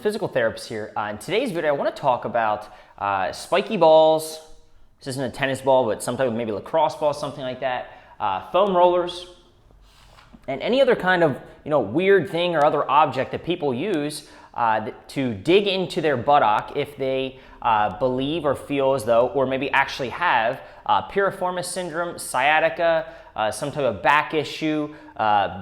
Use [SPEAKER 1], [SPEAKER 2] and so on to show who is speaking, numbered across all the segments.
[SPEAKER 1] Physical therapist here. In today's video, I want to talk about spiky balls. This isn't a tennis ball, but some type of maybe lacrosse ball, something like that. Foam rollers, and any other kind of weird thing or other object that people use to dig into their buttock if they believe or feel as though, or maybe actually have piriformis syndrome, sciatica, some type of back issue,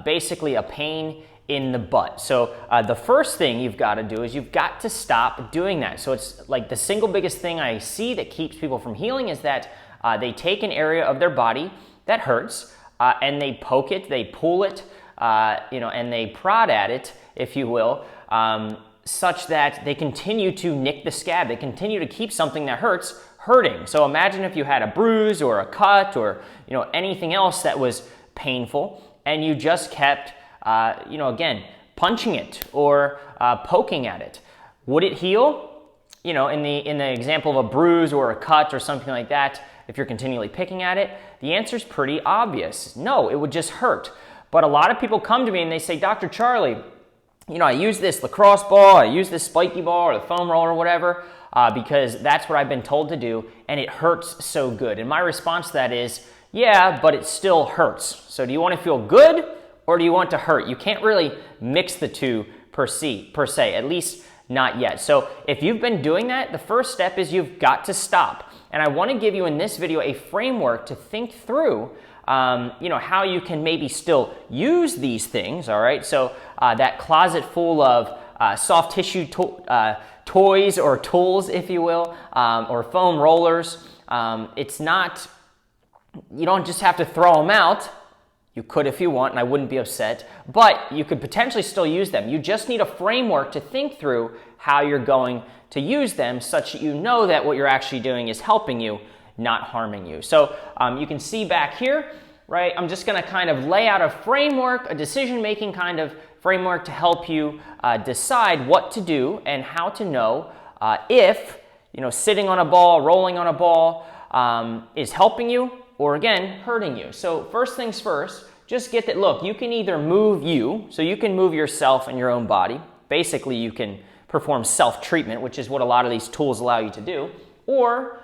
[SPEAKER 1] basically a pain in the butt. So the first thing you've got to do is you've got to stop doing that. So it's like the single biggest thing I see that keeps people from healing is that they take an area of their body that hurts and they poke it, they pull it, and they prod at it, if you will, such that they continue to nick the scab. They continue to keep something that hurts hurting. So imagine if you had a bruise or a cut or anything else that was painful, and you just kept again, punching it or poking at it. Would it heal? In the example of a bruise or a cut or something like that, if you're continually picking at it, the answer is pretty obvious. No, it would just hurt. But a lot of people come to me and they say, Dr. Charlie, I use this lacrosse ball, I use this spiky ball or the foam roller or whatever, because that's what I've been told to do, and it hurts so good. And my response to that is, yeah, but it still hurts. So do you want to feel good, or do you want to hurt? You can't really mix the two per se, at least not yet. So if you've been doing that, the first step is you've got to stop. And I want to give you in this video a framework to think through how you can maybe still use these things, all right? So that closet full of soft tissue toys or tools, if you will, or foam rollers. It's not, you don't just have to throw them out. You could if you want, and I wouldn't be upset, but you could potentially still use them. You just need a framework to think through how you're going to use them such that you know that what you're actually doing is helping you, not harming you. So you can see back here, right? I'm just going to kind of lay out a framework, a decision-making kind of framework to help you decide what to do and how to know if sitting on a ball, rolling on a ball is helping you or again, hurting you. So first things first, just get that, look, you can either move so you can move yourself and your own body. Basically, you can perform self-treatment, which is what a lot of these tools allow you to do. Or,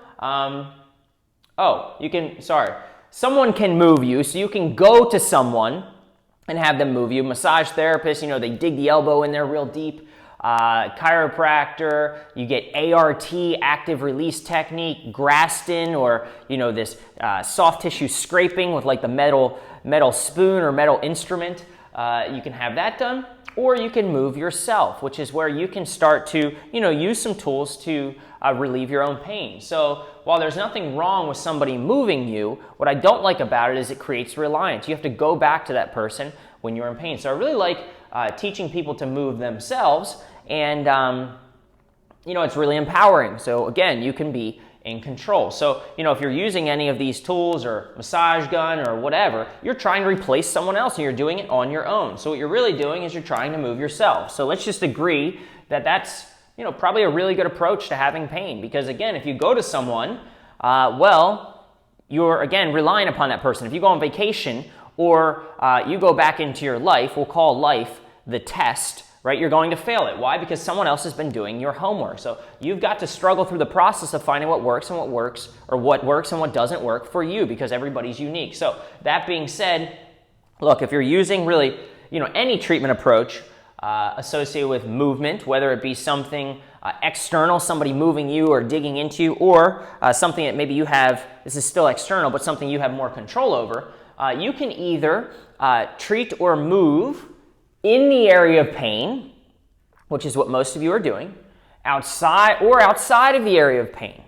[SPEAKER 1] someone can move you, so you can go to someone and have them move you. Massage therapists, they dig the elbow in there real deep. Chiropractor, you get ART, active release technique, Graston, or this soft tissue scraping with like the metal spoon or metal instrument. You can have that done, or you can move yourself, which is where you can start to use some tools to relieve your own pain. So while there's nothing wrong with somebody moving you, what I don't like about it is it creates reliance. You have to go back to that person when you're in pain. So I really like teaching people to move themselves. And, it's really empowering. So again, you can be in control. So, if you're using any of these tools or massage gun or whatever, you're trying to replace someone else and you're doing it on your own. So what you're really doing is you're trying to move yourself. So let's just agree that that's, probably a really good approach to having pain. Because again, if you go to someone, you're again relying upon that person. If you go on vacation or you go back into your life, we'll call life the test, right? You're going to fail it. Why? Because someone else has been doing your homework. So you've got to struggle through the process of finding what works and what doesn't work for you, because everybody's unique. So that being said, look, if you're using really, any treatment approach associated with movement, whether it be something external, somebody moving you or digging into you, or something that maybe you have, this is still external, but something you have more control over, you can either treat or move in the area of pain, which is what most of you are doing, outside of the area of pain,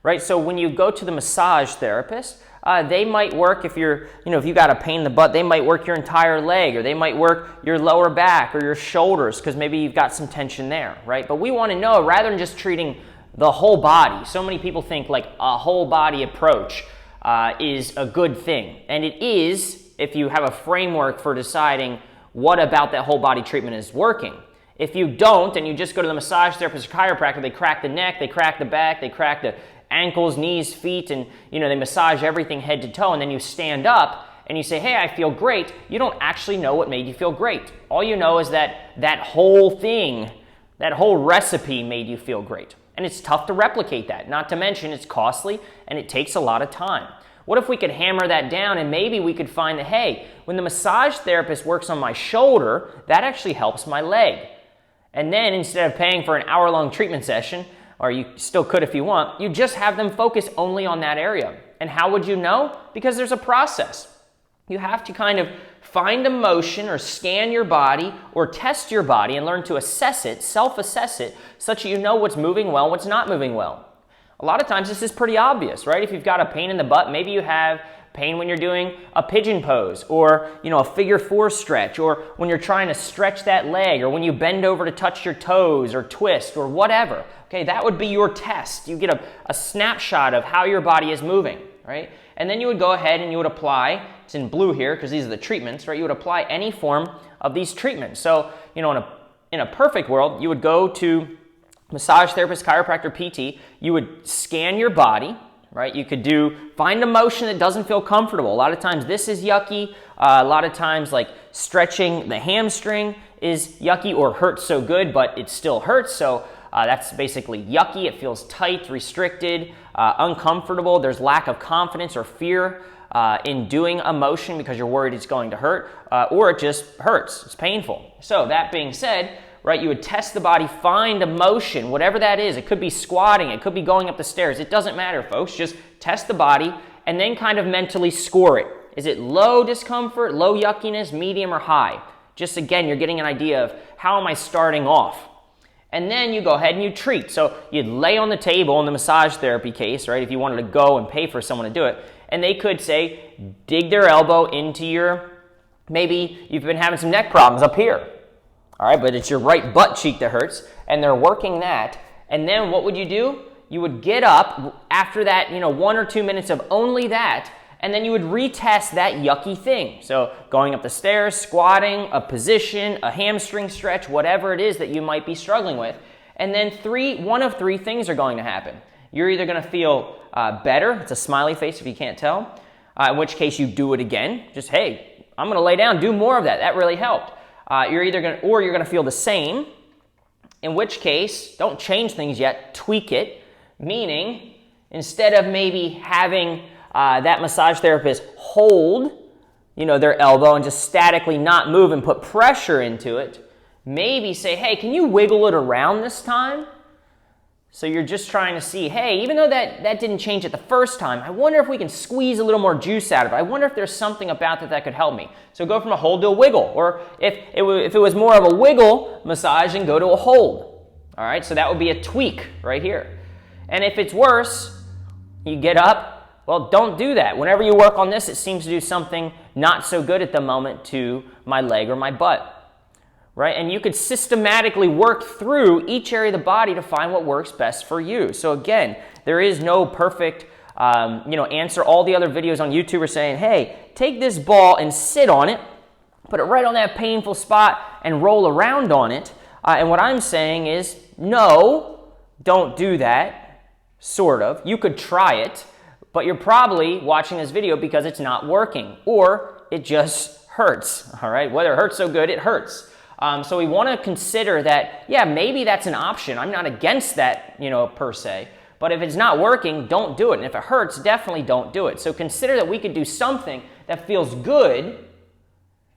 [SPEAKER 1] right? So when you go to the massage therapist, they might work, if you got a pain in the butt, they might work your entire leg, or they might work your lower back or your shoulders, because maybe you've got some tension there, right? But we want to know, rather than just treating the whole body, so many people think like a whole body approach is a good thing. And it is, if you have a framework for deciding what about that whole body treatment is working. If you don't, and you just go to the massage therapist or chiropractor, they crack the neck, they crack the back, they crack the ankles, knees, feet, and they massage everything head to toe, and then you stand up and you say, hey, I feel great. You don't actually know what made you feel great. All you know is that that whole thing That whole recipe made you feel great. And it's tough to replicate that. Not to mention it's costly and it takes a lot of time. What if we could hammer that down and maybe we could find that, hey, when the massage therapist works on my shoulder, that actually helps my leg. And then instead of paying for an hour-long treatment session, or you still could if you want, you just have them focus only on that area. And how would you know? Because there's a process. You have to kind of find a motion or scan your body or test your body and learn to assess it, self-assess it, such that you know what's moving well, what's not moving well. A lot of times this is pretty obvious, right? If you've got a pain in the butt, maybe you have pain when you're doing a pigeon pose or, a figure 4 stretch, or when you're trying to stretch that leg, or when you bend over to touch your toes or twist or whatever. Okay, that would be your test. You get a snapshot of how your body is moving, right? And then you would go ahead and you would apply, it's in blue here because these are the treatments, right? You would apply any form of these treatments. So, in a perfect world, you would go to massage therapist, chiropractor, PT, you would scan your body, right? You could find a motion that doesn't feel comfortable. A lot of times this is yucky. A lot of times like stretching the hamstring is yucky or hurts so good, but it still hurts. So that's basically yucky. It feels tight, restricted, uncomfortable. There's lack of confidence or fear in doing a motion because you're worried it's going to hurt, or it just hurts. It's painful. So that being said, right, you would test the body, find a motion, whatever that is. It could be squatting, it could be going up the stairs. It doesn't matter, folks. Just test the body and then kind of mentally score it. Is it low discomfort, low yuckiness, medium, or high? Just again, you're getting an idea of how am I starting off. And then you go ahead and you treat. So you'd lay on the table in the massage therapy case, right, if you wanted to go and pay for someone to do it. And they could say, dig their elbow into maybe you've been having some neck problems up here. All right, but it's your right butt cheek that hurts, and they're working that. And then what would you do? You would get up after that, 1 or 2 minutes of only that, and then you would retest that yucky thing. So going up the stairs, squatting, a position, a hamstring stretch, whatever it is that you might be struggling with. And then one of three things are going to happen. You're either going to feel better. It's a smiley face if you can't tell. In which case you do it again. Just, hey, I'm going to lay down, do more of that. That really helped. You're going to feel the same, in which case, don't change things yet, tweak it, meaning instead of maybe having that massage therapist hold, their elbow and just statically not move and put pressure into it, maybe say, hey, can you wiggle it around this time? So you're just trying to see, hey, even though that didn't change it the first time, I wonder if we can squeeze a little more juice out of it. I wonder if there's something about that could help me. So go from a hold to a wiggle. Or if it was more of a wiggle massage, then go to a hold. All right, so that would be a tweak right here. And if it's worse, you get up, well, don't do that. Whenever you work on this, it seems to do something not so good at the moment to my leg or my butt. Right? And you could systematically work through each area of the body to find what works best for you. So again, there is no perfect answer. All the other videos on YouTube are saying, hey, take this ball and sit on it, put it right on that painful spot and roll around on it. And what I'm saying is, no, don't do that, sort of. You could try it, but you're probably watching this video because it's not working or it just hurts, all right? Whether it hurts so good, it hurts. So we want to consider that, yeah, maybe that's an option. I'm not against that, per se. But if it's not working, don't do it. And if it hurts, definitely don't do it. So consider that we could do something that feels good,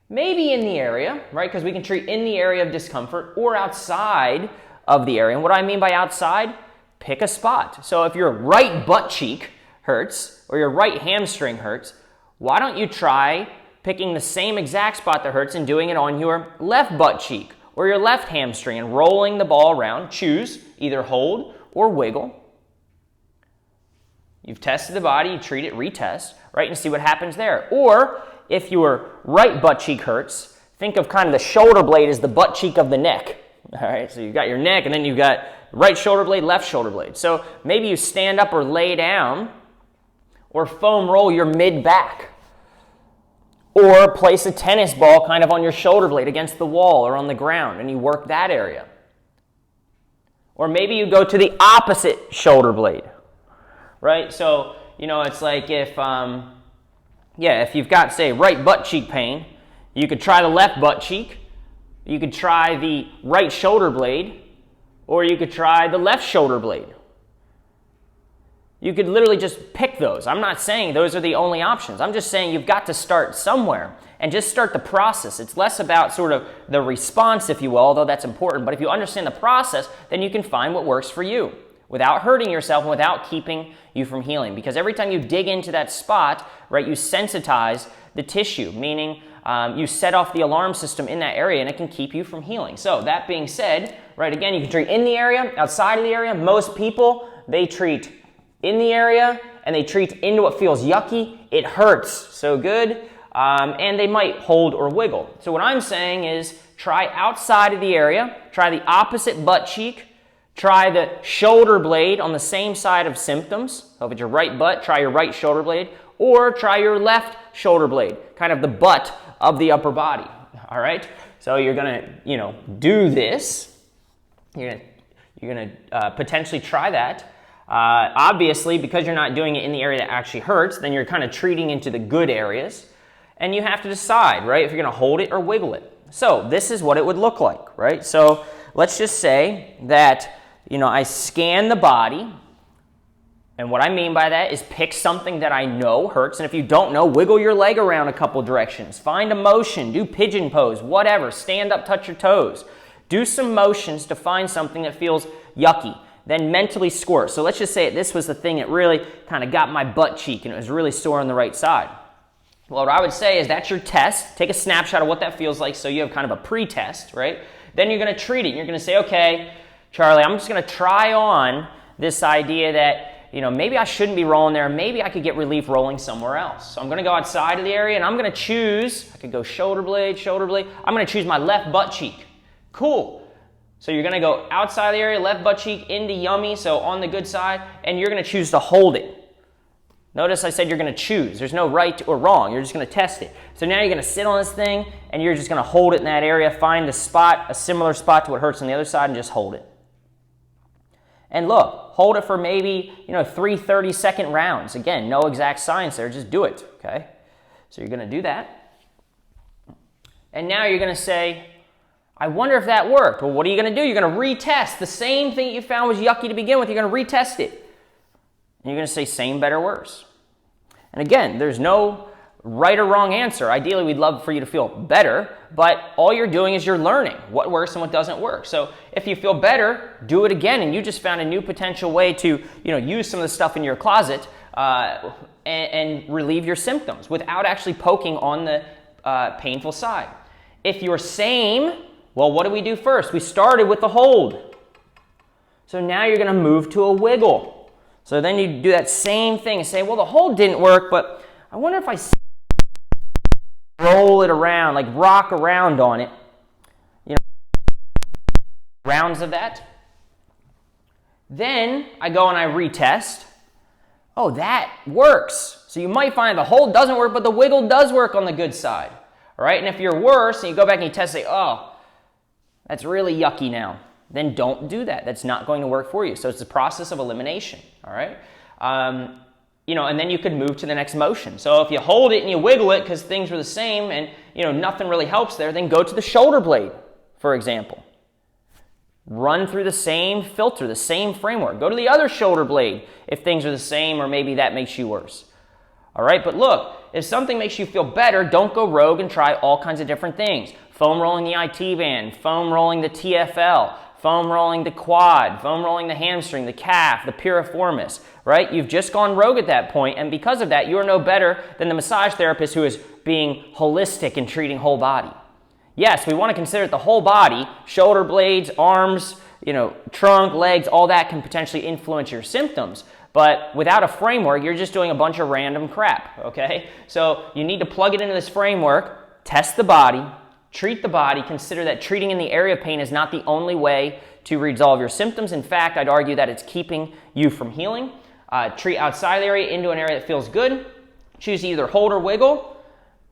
[SPEAKER 1] maybe in the area, right? Because we can treat in the area of discomfort or outside of the area. And what I mean by outside, pick a spot. So if your right butt cheek hurts or your right hamstring hurts, why don't you try picking the same exact spot that hurts and doing it on your left butt cheek or your left hamstring and rolling the ball around. Choose either hold or wiggle. You've tested the body, you treat it, retest, right, and see what happens there. Or if your right butt cheek hurts, think of kind of the shoulder blade as the butt cheek of the neck. All right, so you've got your neck and then you've got right shoulder blade, left shoulder blade. So maybe you stand up or lay down or foam roll your mid-back. Or place a tennis ball kind of on your shoulder blade against the wall or on the ground and you work that area. Or maybe you go to the opposite shoulder blade, right? So, it's like if you've got, say, right butt cheek pain, you could try the left butt cheek, you could try the right shoulder blade, Or you could try the left shoulder blade. You could literally just pick those. I'm not saying those are the only options. I'm just saying you've got to start somewhere and just start the process. It's less about sort of the response, if you will, although that's important. But if you understand the process, then you can find what works for you without hurting yourself and without keeping you from healing. Because every time you dig into that spot, right, you sensitize the tissue, meaning you set off the alarm system in that area and it can keep you from healing. So that being said, right, again, you can treat in the area, outside of the area. Most people, they treat in the area and they treat into what feels yucky. It hurts so good, and they might hold or wiggle. So what I'm saying is try outside of the area, try the opposite butt cheek, try the shoulder blade on the same side of symptoms. So if it's your right butt, try your right shoulder blade, or try your left shoulder blade, kind of the butt of the upper body. All right? So you're gonna, do this. You're gonna potentially try that. Obviously, because you're not doing it in the area that actually hurts, then you're kind of treating into the good areas. And you have to decide, right, if you're gonna hold it or wiggle it. So this is what it would look like, right? So let's just say that, I scan the body. And what I mean by that is pick something that I know hurts. And if you don't know, wiggle your leg around a couple directions. Find a motion, do pigeon pose, whatever. Stand up, touch your toes. Do some motions to find something that feels yucky. Then mentally score. So let's just say this was the thing that really kind of got my butt cheek and it was really sore on the right side. Well, what I would say is that's your test. Take a snapshot of what that feels like so you have kind of a pre-test, right? Then you're going to treat it. You're going to say, okay, Charlie, I'm just going to try on this idea that maybe I shouldn't be rolling there. Maybe I could get relief rolling somewhere else. So I'm going to go outside of the area and I'm going to choose, I could go shoulder blade. I'm going to choose my left butt cheek. Cool. So you're going to go outside of the area, left butt cheek into yummy, so on the good side, and you're going to choose to hold it. Notice I said you're going to choose. There's no right or wrong. You're just going to test it. So now you're going to sit on this thing and you're just going to hold it in that area, find the spot, a similar spot to what hurts on the other side, and just hold it. And look, hold it for maybe, 3 30-second rounds. Again, no exact science there, just do it, okay? So you're going to do that. And now you're going to say, I wonder if that worked. Well, what are you going to do? You're going to retest. The same thing you found was yucky to begin with, you're going to retest it. And you're going to say same, better, worse. And again, there's no right or wrong answer. Ideally, we'd love for you to feel better, but all you're doing is you're learning what works and what doesn't work. So if you feel better, do it again, and you just found a new potential way to use some of the stuff in your closet and relieve your symptoms without actually poking on the painful side. If you're same, well, what do we do first? We started with the hold. So now you're going to move to a wiggle. So then you do that same thing and say, well, the hold didn't work, but I wonder if I roll it around, like rock around on it. Rounds of that. Then I go and I retest. Oh, that works. So you might find the hold doesn't work, but the wiggle does work on the good side. All right, and if you're worse and you go back and you test, say, oh, that's really yucky now, then don't do that. That's not going to work for you. So it's the process of elimination, all right? And then you could move to the next motion. So if you hold it and you wiggle it because things were the same and, nothing really helps there, then go to the shoulder blade, for example. Run through the same filter, the same framework. Go to the other shoulder blade if things are the same or maybe that makes you worse. All right, but look, if something makes you feel better, don't go rogue and try all kinds of different things. Foam rolling the IT band, foam rolling the TFL, foam rolling the quad, foam rolling the hamstring, the calf, the piriformis, right? You've just gone rogue at that point, and because of that, you are no better than the massage therapist who is being holistic and treating whole body. Yes, we want to consider it the whole body, shoulder blades, arms, trunk, legs, all that can potentially influence your symptoms. But without a framework, you're just doing a bunch of random crap, okay? So you need to plug it into this framework, test the body, treat the body, consider that treating in the area of pain is not the only way to resolve your symptoms. In fact, I'd argue that it's keeping you from healing. Treat outside the area into an area that feels good. Choose to either hold or wiggle.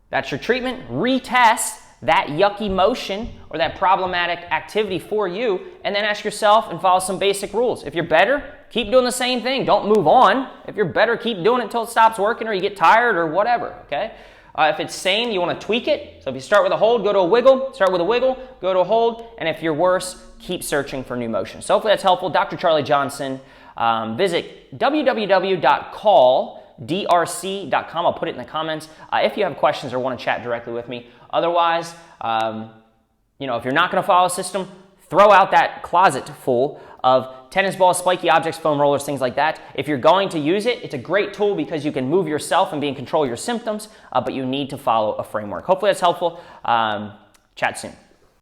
[SPEAKER 1] That's your treatment. Retest that yucky motion or that problematic activity for you, and then ask yourself and follow some basic rules. If you're better, keep doing the same thing. Don't move on. If you're better, keep doing it until it stops working or you get tired or whatever, okay? If it's sane, you want to tweak it. So if you start with a hold, go to a wiggle, start with a wiggle, go to a hold, and if you're worse, keep searching for new motion. So hopefully that's helpful. Dr. Charlie Johnson. Visit www.calldrc.com. I'll put it in the comments if you have questions or want to chat directly with me. Otherwise, if you're not going to follow a system, throw out that closet full of tennis balls, spiky objects, foam rollers, things like that. If you're going to use it, it's a great tool because you can move yourself and be in control of your symptoms, but you need to follow a framework. Hopefully that's helpful. Chat soon.